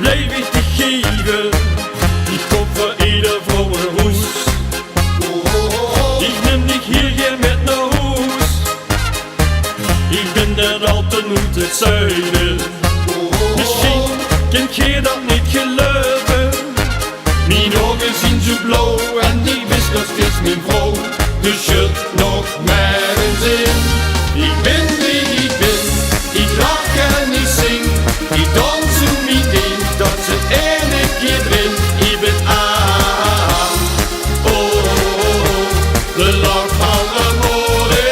blijf ik te geven. Ik koop voor ieder vrouw een hoes. Ik neem dich hier geen met naar huis. Ik ben daar altijd uit het zuiden. Misschien kent je dat niet geloven. Mijn ogen zien zo blauw en die is nog steeds mijn vrouw. Dus je nog maar een zin. Ik ben wie ik ben, ik lach en ik zing. Ik dans zo mijn ding, dat ze ene keer drin. Ik ben aan, oh, de lach van amore.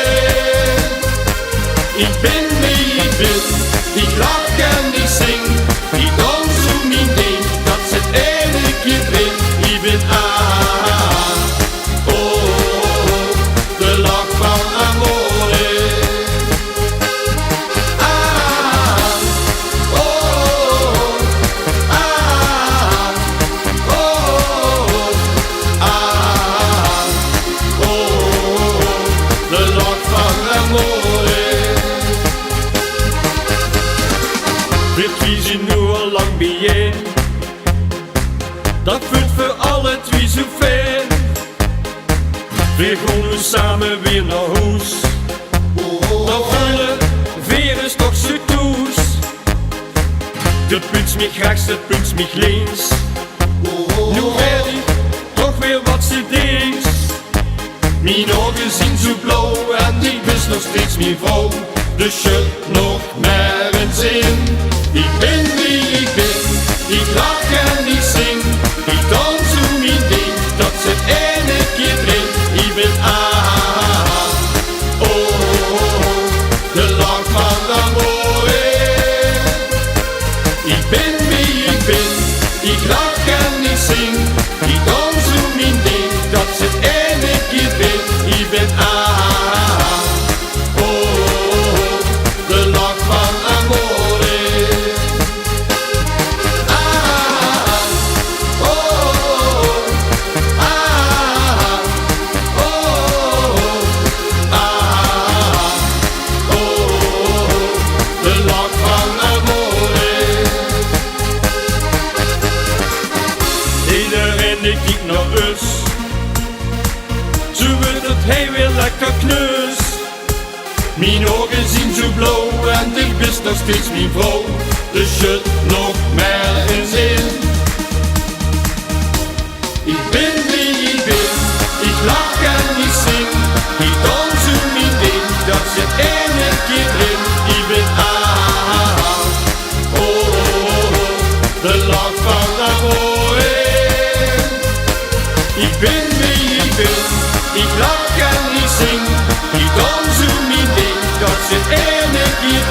Ik ben wie ik ben, ik lach en ik zing. Ik dans zo mijn ding, dat ze ene keer drin. Ik ben aan, oh, de lach van amore. We zijn nu al lang bijeen. Dat voelt voor alle twee zo ver. We gaan nu samen weer naar huis. Dan voelen weer is toch zo toes. De punt mich rechts, de punt mich links. Nu weet ik toch weer wat ze deed. Mijn ogen zien zo blauw en ik ben nog steeds mijn vrouw. Dus je nog maar een zin. Ik ben wie ik ben, ik lach en ik zing. Ik dans zo mijn ding, dat zit ene keer drin. Ik ben aan, oh, de lach van amore. Ik ben wie ik ben, ik lach en ik zing. Ik dans zo mijn ding, dat zit ene keer drin. Ik ben aan, oh, de lach van amore. Iedereen die kijkt naar us, zo wordt het heel weer lekker knus. Mijn ogen zien zo blauw en ik ben nog steeds mijn vrouw. Dus je nog maar een zin. Ik ben wie ik ben, ik lach en ik zing. Ik dans zo mijn ding, dat zit ene keer in. Ik ben aan, oh, de lach van amore. Ik ben wie ik ben, ik lach en ik zing. Ik dans zo mijn ding, dat zit ene keer